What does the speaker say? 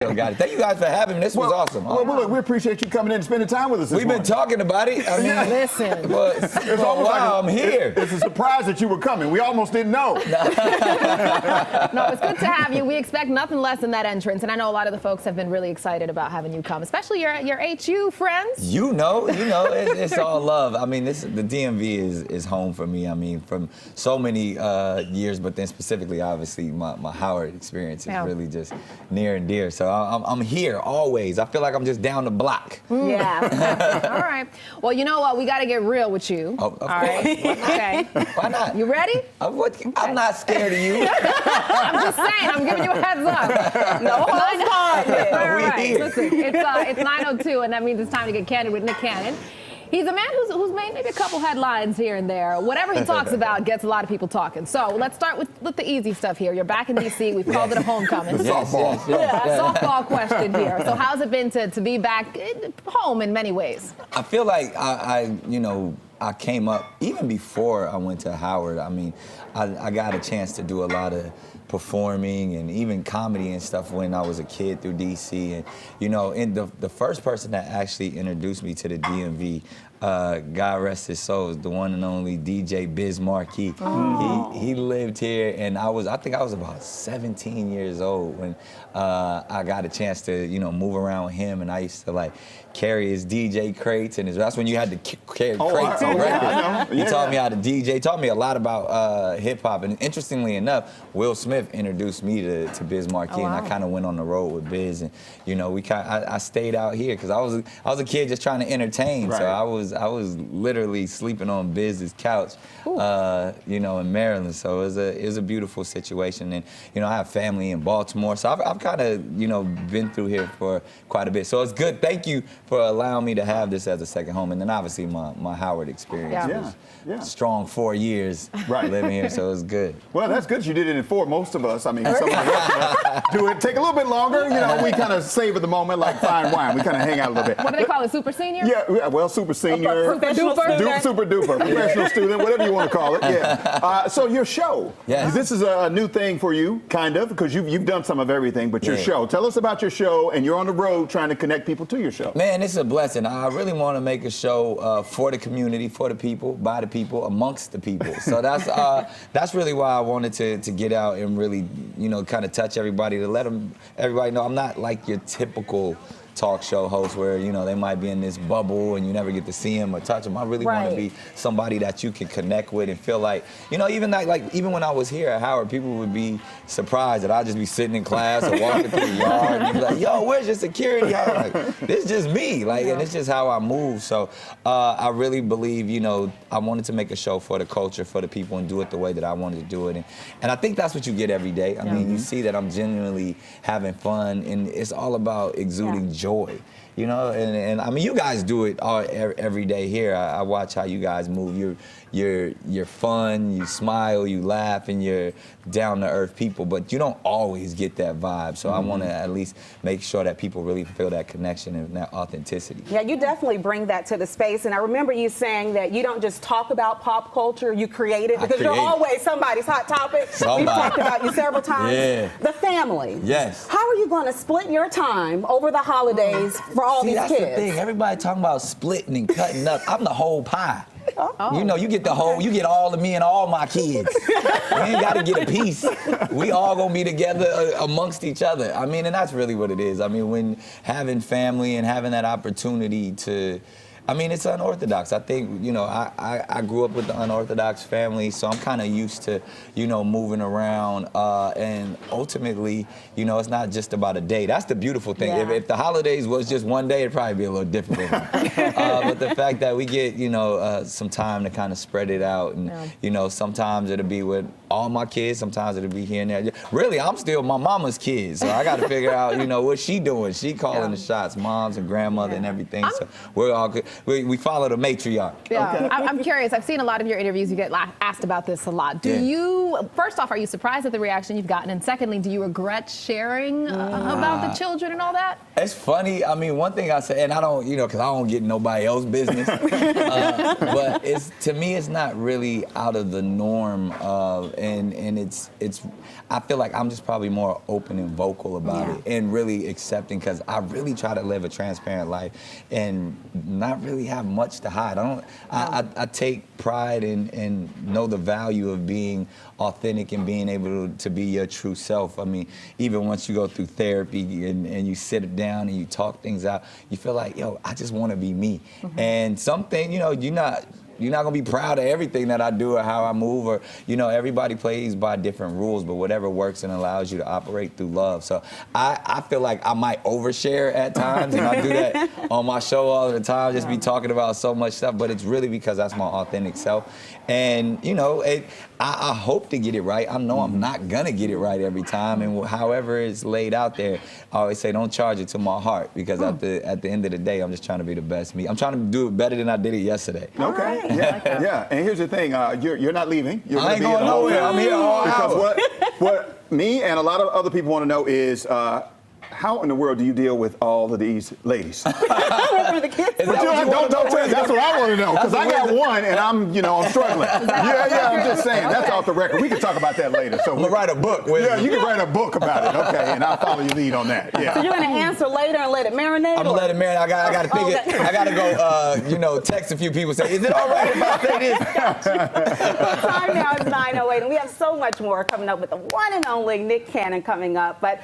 Got it. Thank you guys for having me. This was awesome. Well, look, we appreciate you coming in and spending time with us. We've been talking about it. I mean, listen. It's almost like I'm here. It's a surprise that you were coming. We almost didn't know. No, it's good to have you. We expect nothing less than that entrance, and I know a lot of the folks have been really excited about having you come, especially your HU friends. You know, it's all love. I mean, the DMV is home for me. I mean, from so many years, but then specifically, obviously, my Howard experience is really just near and dear. So I'm here always. I feel like I'm just down the block. Yeah. All right. Well, you know what? We got to get real with you. Oh, of course. Right. Okay. Why not? You ready? I'm not scared of you. I'm just saying. I'm giving you a heads up. No holds barred. All right. Listen, it's 9:02, and that means it's time to get candid with Nick Cannon. He's a man who's made maybe a couple headlines here and there. Whatever he talks about gets a lot of people talking. So let's start with the easy stuff here. You're back in D.C. We've called it a homecoming. Softball. Softball question here. So how's it been to be back home in many ways? I feel like I came up, even before I went to Howard, I mean, I got a chance to do a lot of performing and even comedy and stuff when I was a kid through DC. And, and the first person that actually introduced me to the DMV, God rest his soul, is the one and only DJ Biz Marquis. He lived here, and I think I was about 17 years old when I got a chance to, move around with him, and I used to carry his DJ crates, and that's when you had to carry crates on records. He taught me how to DJ, taught me a lot about hip hop, and interestingly enough, Will Smith introduced me to Biz Marquis, and I kind of went on the road with Biz, and I stayed out here because I was a kid just trying to entertain, so I was literally sleeping on Biz's couch, in Maryland. So it was a beautiful situation, and I have family in Baltimore, so I've kind of been through here for quite a bit. So it's good. Thank you for allowing me to have this as a second home, and then obviously my Howard experience was strong 4 years living here, so it's good. Well, that's good. You did it in 4. Most of us, I mean, some of us do it take a little bit longer. We kind of savor the moment like fine wine. We kind of hang out a little bit. What do they call it? Super senior? Yeah. Well, super senior. Super duper, professional student, whatever you want to call it. Yeah. So your show. Yes. This is a new thing for you, kind of, because you've done some of everything. But your show. Tell us about your show, and you're on the road trying to connect people to your show. Man, it's a blessing. I really want to make a show for the community, for the people, by the people, amongst the people. So that's really why I wanted to get out and really, kind of touch everybody, to let everybody know I'm not like your typical talk show host where, they might be in this bubble and you never get to see them or touch them. I really want to be somebody that you can connect with and feel like, even when I was here at Howard, people would be surprised that I'd just be sitting in class or walking through the yard and be like, yo, where's your security? I'm like, this is just me. And it's just how I move. So I really believe, I wanted to make a show for the culture, for the people, and do it the way that I wanted to do it. And I think that's what you get every day. I mean, you see that I'm genuinely having fun, and it's all about exuding joy. And I mean, you guys do it every day here. I watch how you guys move. You're fun, you smile, you laugh, and you're down-to-earth people, but you don't always get that vibe. So I want to at least make sure that people really feel that connection and that authenticity. Yeah, you definitely bring that to the space. And I remember you saying that you don't just talk about pop culture, you create it, because you're always somebody's hot topic. We've talked about you several times. Yeah. The family. Yes. How are you going to split your time over the holidays for all these that's kids? The thing. Everybody talking about splitting and cutting up. I'm the whole pie. Oh. You get you get all of me and all my kids. We ain't got to get a piece. We all gonna be together amongst each other. I mean, and that's really what it is. I mean, when having family and having that opportunity to, I mean, it's unorthodox. I think, I grew up with the unorthodox family, so I'm kind of used to, moving around. And ultimately, it's not just about a day. That's the beautiful thing. Yeah. If the holidays was just one day, it'd probably be a little difficult. But the fact that we get, some time to kind of spread it out. And, sometimes it'll be with all my kids. Sometimes it'll be here and there. Really, I'm still my mama's kid. So I got to figure out, what she doing. She calling the shots, moms and grandmother and everything. So we're all good. We follow the matriarch. Yeah. Okay. I'm curious. I've seen a lot of your interviews. You get asked about this a lot. First off, are you surprised at the reaction you've gotten? And secondly, do you regret sharing about the children and all that? It's funny. I mean, one thing I say, and I don't, because I don't get nobody else's business. But to me, it's not really out of the norm of and it's I feel like I'm just probably more open and vocal about it and really accepting, because I really try to live a transparent life and not really have much to hide. I take pride in know the value of being authentic and being able to be your true self. I mean, even once you go through therapy and you sit down and you talk things out, you feel like, yo, I just want to be me. And something, you know, you're not gonna be proud of everything that I do or how I move, or, you know, everybody plays by different rules, but whatever works and allows you to operate through love. So I feel like I might overshare at times, and I do that on my show all the time, just be talking about so much stuff, but it's really because that's my authentic self. And, you know, I hope to get it right. I know I'm not gonna get it right every time, and however it's laid out there, I always say don't charge it to my heart, because at the end of the day, I'm just trying to be the best me. I'm trying to do it better than I did it yesterday. Okay. Yeah. And here's the thing: you're not leaving. You're I ain't going nowhere. I'm here all hour. Because what me and a lot of other people want to know is, how in the world do you deal with all of these ladies? For the kids. Don't tell me. That's what I want to know, because I got one and I'm struggling. I'm just saying. That's off the record. We can talk about that later. So we'll write a book. You can write a book about it. Okay, and I'll follow your lead on that. Yeah. So you're gonna answer later and let it marinate. I'm gonna let it marinate. I got to think it. I got to go. Text a few people. Say, is it all right if I say this? The time now is 9:08, and we have so much more coming up with the one and only Nick Cannon coming up, but.